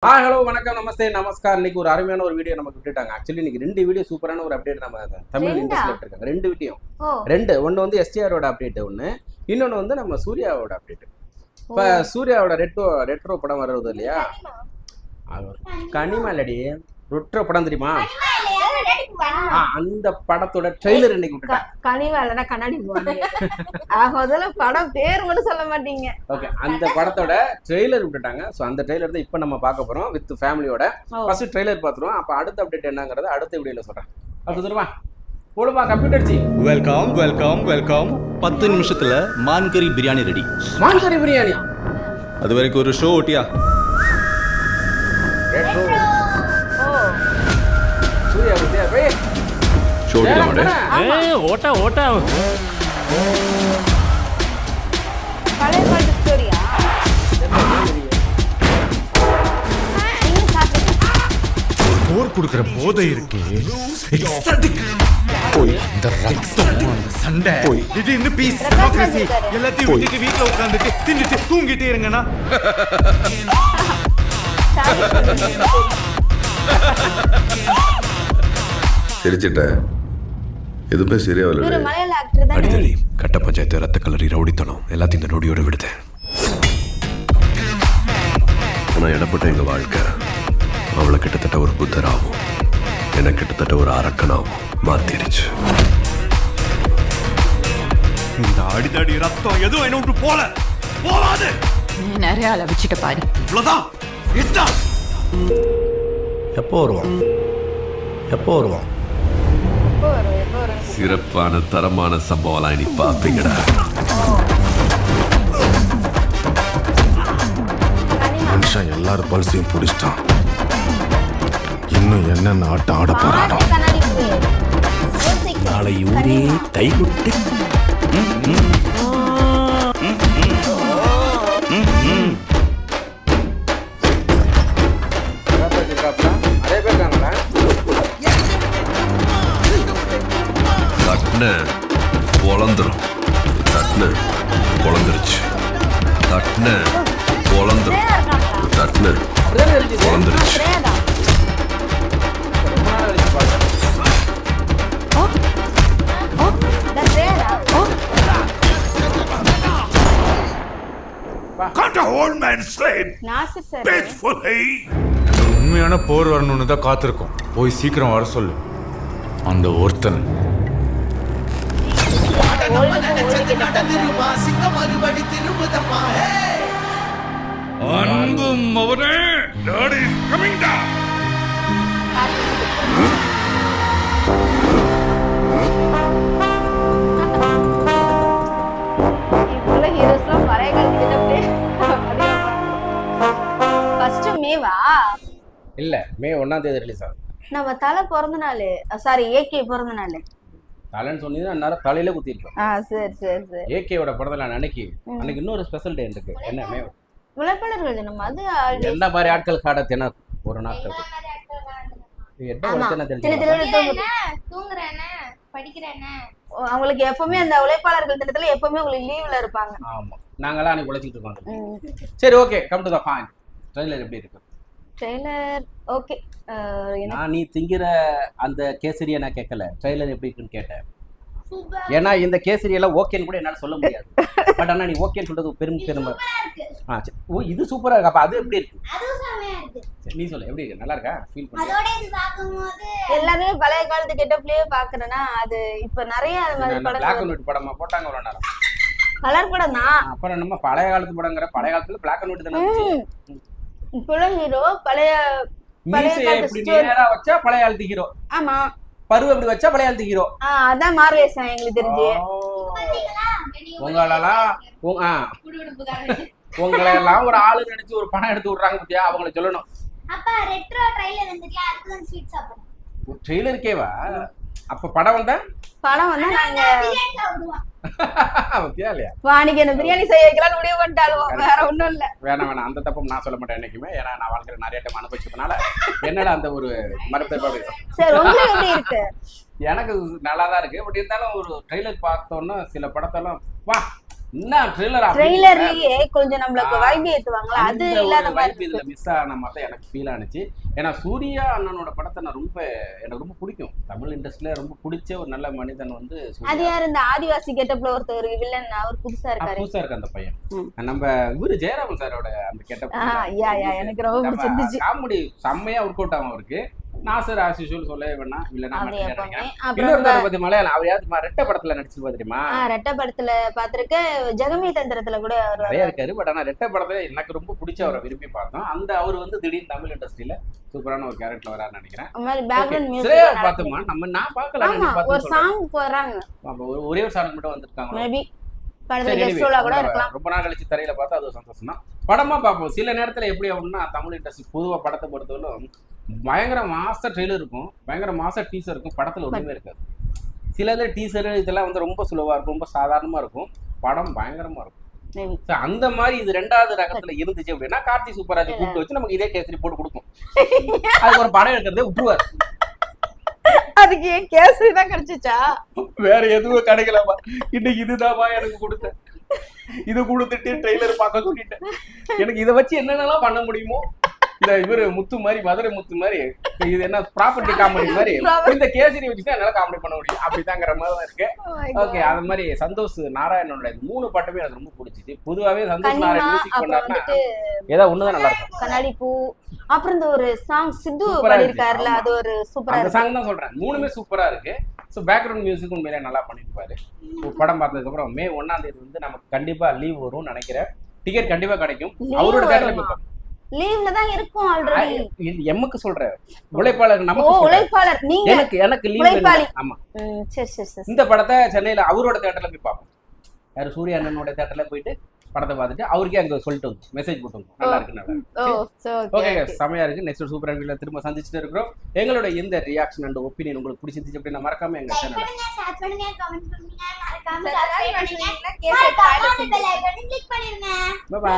Hello வணக்கம் நமஸ்தே நமஸ்கார். இன்னைக்கு ஒரு அருமையான ஒரு வீடியோ நமக்கு விட்டுட்டாங்க. ஆக்சுவலி இன்னைக்கு 2 வீடியோ சூப்பரான ஒரு அப்டேட் நம்ம தமிழ் இண்டஸ்ட்ரியில விட்டுருக்காங்க. 2 வீடியோ 2 ஒன்று வந்து எஸ்டிஆரோட அப்டேட் ஒன்று, இன்னொன்று வந்து நம்ம சூர்யாவோட அப்டேட். இப்போ சூர்யாவோட ரெட்ரோ படம் வர்றது இல்லையா, கனிமலடி ரெட்ரோ படம் தெரியுமா? அந்த படத்தோட ட்ரெய்லர் இன்னைக்கு விட்டுட்டாங்க. கனிமலனா கண்ணாடி முதல்ல படம் பேர் மட்டும் சொல்ல மாட்டீங்க. ஓகே, அந்த படத்தோட ட்ரெய்லர் விட்டுட்டாங்க. ஸோ அந்த ட்ரெய்லர் தான் இப்போ நம்ம பார்க்க போறோம் வித் ஃபேமிலியோட. ஃபர்ஸ்ட் ட்ரெய்லர் பார்த்துருவோம், அப்போ அடுத்த அப்டேட் என்னங்கிறத அடுத்த வீடியோல சொல்றேன். அது தருவா போடுவா computer G. Welcome welcome welcome. 10 நிமிஷத்துல மான்கறி பிரியாணி ரெடி. மான்கறி பிரியாணி அது வரைக்கும் ஒரு ஷோ ஓட்டியா? ரெட்ரோ சூர்யா வித்யா பே ஷோ ஓட்டியா மாடே? ஓட்டா ஓட்டா பழைய பாட்டு ஸ்டோரியா? போர் கொடுக்கிற போதை இருக்கு. இந்த ரத்தம் சண்டை திடீர்னு பீஸ் டெமோக்ரஸி எல்லாத்தையும் விட்டுட்டு வீட்டுல உட்காந்துட்டு தின்னுட்டு தூங்கிட்டே இருங்கண்ணா. சிரிச்சிட்டேன், எதுவுமே சரியா வரல. மலையாள ஆக்டர் தான். அடிதடி, கட்ட பஞ்சாயத்து, ரத்த கலரி, ரவுடித்தனம் எல்லாத்தையும் இந்த நொடியோட விடுதேன். ஆனா இடப்பட்ட எங்க வாழ்க்கை அவளை கிட்டத்தட்ட ஒரு புத்தராகவும் எனக்கு கிட்டத்தட்ட ஒரு அரக்கனாகவும் மாத்திருச்சு. இந்த அடிதடி ரத்தம் எதுவும் என்ன விட்டு போகாது. நீ நிறைய அளவிச்சிட்ட பாரு. இவ்வளவுதான். எப்போ வருவான்? சிறப்பான தரமான சம்பவம்லாம் இனி பாப்பீங்கடா. மனுஷன் எல்லாரும் பல்சையும் பிடிச்சிட்டான். இன்னும் என்னென்ன ஆட்டம் ஆட போறானோ. நாளை ஊரே கைவிட்டு அதே பேர் தாங்களா? தட்ன பொழந்துரும், தட்ன பொழந்துருச்சு, தட்ன பொழந்துரும், தட்ன பொழந்துருச்சு. உண்மையான போர் வரணும்னு தான் காத்திருக்கோம். போய் சீக்கிரம் வர சொல்லு அந்த ஒருத்தன். அன்பும் அவரே டாடி கமிங் டா. இப்போல ஹீரோஸ்லாம் பழைய காலத்துல அப்படியே ஃபர்ஸ்ட் மேவா இல்ல, மே 1ஆம் தேதி ரிலீஸ் ஆகுது. நம்ம தலை பிறந்த நாள், சாரி ஏகே பிறந்த நாள். தலைன்னு சொன்னீங்கன்னா அந்நேரம் தலையில குத்திருக்கோம். சரி ஏகேவோட பிறந்த நாள் அன்னைக்கு இன்னொரு ஸ்பெஷல் டே இருக்கு. என்ன மே விளக்கணர்கள் நம்ம அது என்ன மாதிரி ஆட்கள் காட தினம் ஒரு நாட்கள் அவங்களுக்கு எப்பவுமே அந்த உழைப்பாளர்கள் திட்டத்துல எப்பவுமே உங்களுக்கு லீவ்ல இருப்பாங்க. ஆமா, நாங்களாம் அன்னைக்கு உழைச்சிட்டு இருக்கோம். சரி, okay, come to the point. Trailer எப்படி இருக்கு? Trailer okay. நான் நீ திங்கிற அந்த கேசரியை நான் கேட்கல, ட்ரெய்லர் எப்படி இருக்குன்னு கேட்டேன். ஏன்னா இந்த கேசரி எல்லாம் ஓகேன்னு கூட என்னால சொல்ல முடியாது. பட் ஆனா நீ ஓகேன்னு சொல்றது பெருமை. ஓ, இது சூப்பரா இருக்கு. அப்ப அது எப்படி இருக்கு? நீ சொல்லு, எப்படி இருக்கு? நல்லா இருக்கா? ஃபீல் பண்ணு. எல்லாருமே பழைய காலத்து கெட்டப்லயே பாக்குறேன்னா அது இப்ப நிறைய அது மாதிரி படம் பிளாக் அண்ட் ஒயிட் படமா போட்டாங்க ஒரு நேரம். கலர் படம் தான். அப்புறம் நம்ம பழைய காலத்து படங்கிற பழைய காலத்துல பிளாக் அண்ட் ஒயிட் தானே. இப்ப ஹீரோ பழைய நேரா வச்சா பழைய காலத்து ஹீரோ. ஆமா, பருவ எப்படி வச்சா பழைய காலத்து ஹீரோ. அதான் மார்வேஷன் எங்களுக்கு தெரிஞ்சு. உங்களை எல்லாம் ஒரு ஆளு நினைச்சு ஒரு பணம் எடுத்து விடுறாங்க பத்தியா, அவங்களை சொல்லணும். ட்ரெய்லருக்கேவா? அப்ப படம் வந்தா நாங்க பத்தியா இல்லையா, வாணிக்கு என்ன பிரியாணி செய்ய வைக்கலாம்னு முடிவு பண்ணிட்டாலும் வேற ஒண்ணும் இல்ல. வேணாம், அந்த தப்பும் நான் சொல்ல மாட்டேன் என்னைக்குமே. ஏன்னா நான் வாழ்க்கையில நிறைய டைம் அனுபவிச்சதுனால என்னடா அந்த ஒரு மறுபேப்பா பேசுறேன். சரி, உங்களுக்கு எப்படி இருக்கு? எனக்கு நல்லாதான் இருக்கு. பட் இருந்தாலும் ஒரு ட்ரெய்லர் பார்த்தோன்னா சில படத்தெல்லாம் வா என்ன ட்ரெய்லர் ட்ரெய்லர்லயே கொஞ்சம் நம்மளுக்கு வைப் ஏத்துவாங்களா, அது இல்லாத மாதிரி இதுல மிஸ் ஆன மாதிரி எனக்கு ஃபீல் ஆனிச்சு. ஏன்னா சூர்யா அண்ணனோட படத்தை நான் எனக்கு ரொம்ப பிடிக்கும். தமிழ் இண்டஸ்ட்ரியில ரொம்ப பிடிச்ச ஒரு நல்ல மனிதன் வந்து அது யாரு? இந்த ஆதிவாசி கெட்டப்ல ஒருத்தர் வில்லன், அவர் புதுசா இருக்காரு. புதுசா இருக்கு அந்த பையன். நம்ம இவரு ஜெயராமன் சாரோட அந்த கெட்டப் எனக்கு ரொம்ப பிடிச்சிருந்துச்சு. காமெடி செம்மையா ஒர்க் அவுட் ஆகும் அவருக்கு. நாசர் ஆசிஷுவல் சொல்லவே வேணாம். இல்லன்னா மலையாளம் அவரையாவது ரெட்ட படத்துல நடிச்சு தெரியுமா? ரெட்ட படத்துல பாத்திருக்க, ஜெகமே தந்திரத்துல கூட அவர் நிறைய இருக்காரு. பட் ஆனா ரெட்ட படத்துல எனக்கு ரொம்ப பிடிச்ச அவரை விரும்பி பார்த்தோம். அந்த அவர் வந்து திடீர்னு தமிழ் இண்டஸ்ட்ரியில சூப்பரான ஒரு கேரக்டர் வரான்னு நினைக்கிறேன். பார்த்தோமா நம்ம நான் பார்க்கல. ஒரு சாங் போறாங்க, ஒரே ஒரு சாங் மட்டும் வந்திருக்காங்க. மேபி படத்துல கெஸ்ட் ரோலா கூட இருக்கலாம். ரொம்ப நாள் கழிச்சு தரையில பார்த்தா அது சந்தோஷம் தான். படமா பார்ப்போம். சில நேரத்துல எப்படி ஆகும்னா தமிழ் இண்டஸ்ட்ரி பொதுவா படத்தை பொறுத்தவரைக்கும் பயங்கர மாச ட்ரெய்லர் இருக்கும், பயங்கர மாச டீசர் இருக்கும், படத்துல ஒண்ணுமே இருக்காது. சில டீசர் இதெல்லாம் வந்து ரொம்ப சுலவா இருக்கும், ரொம்ப சாதாரணமா இருக்கும், படம் பயங்கரமா இருக்கும். அந்த மாதிரி இது ரெண்டாவது ரகத்துல இருந்துச்சு அப்படின்னா கார்த்தி சூப்பராஜ் கூப்பிட்டு வச்சு நமக்கு இதே கேசரி போட்டு கொடுக்கும். அதுக்கு ஒரு படம் எடுக்கிறதே விட்டுருவாரு. அதுக்கு ஏன் கேசரி தான் கிடைச்சிச்சா? வேற எதுவும் கிடைக்கலப்பா, இன்னைக்கு இதுதான்ப்பா எனக்கு கொடுத்தேன். இது கொடுத்துட்டு ட்ரெய்லர் பார்க்க சொல்லிட்டேன். எனக்கு இதை வச்சு என்னென்னலாம் பண்ண முடியுமோ, இந்த இவரு முத்து மாதிரி, மதுரை முத்து மாதிரி, இது என்ன ப்ராப்பர்ட்டி காமெடி மாதிரி இந்த கேசரி வச்சுட்டு என்னால காமெடி பண்ண முடியும். அப்படிதாங்கிற மாதிரி தான் இருக்கு. ஓகே, அது மாதிரி சந்தோஷ் நாராயணனோட 3 பாட்டுமே எனக்கு ரொம்ப பிடிச்சிச்சு. பொதுவாவே சந்தோஷ் நாராயணன் மியூசிக் பண்ணாருன்னா ஏதாவது ஒண்ணுதான் நல்லா இருக்கும். கண்ணாடி பூ, அப்புறம் இந்த ஒரு சாங் சித்து பாடியிருக்காருல, அது ஒரு சூப்பரா அந்த சாங் தான் சொல்றேன். 3மே சூப்பரா இருக்கு. ஸோ பேக்ரவுண்ட் மியூசிக் உண்மையிலே நல்லா பண்ணிருப்பாரு. படம் பார்த்ததுக்கு அப்புறம் May 1ஆம் தேதி வந்து நமக்கு கண்டிப்பா லீவ் வரும்னு நினைக்கிறேன். டிக்கெட் கண்டிப்பா கிடைக்கும். அவரோட தேட்டர்ல போய் லீவ்ல தான் இருக்கும் ஆல்ரெடி. எம்முக்கு சொல்றேன், உழைப்பாளர் நமக்கு உழைப்பாளர் நீங்க, எனக்கு லீவ். ஆமா சரி சரி சரி. இந்த படத்தை சென்னையில அவரோட தேட்டர்ல போய் பார்ப்போம். யாரு சூர்யா அண்ணனோட தேட்டர்ல போயிட்டு படத்தை பார்த்துட்டு அவருக்கே அங்க சொல்லிட்டு வந்து மெசேஜ் போட்டு வந்து நல்லா இருக்கு, நல்லா இருக்கு. ஓகே, செமையா இருக்கு. நெக்ஸ்ட் சூப்பர் வீடியோல திரும்ப சந்திச்சுட்டு இருக்கிறோம். எங்களோட இந்த ரியாக்ஷன் அண்ட் ஒப்பீனியன் உங்களுக்கு பிடிச்சிருந்துச்சு அப்படின்னா மறக்காம எங்க சேனலை ஷேர் பண்ணுங்க, கமெண்ட் பண்ணுங்க, மறக்காம சப்ஸ்கிரைப் பண்ணுங்க, மறக்காம பெல் ஐகானை கிளிக் பண்ணிருங்க. Bye by.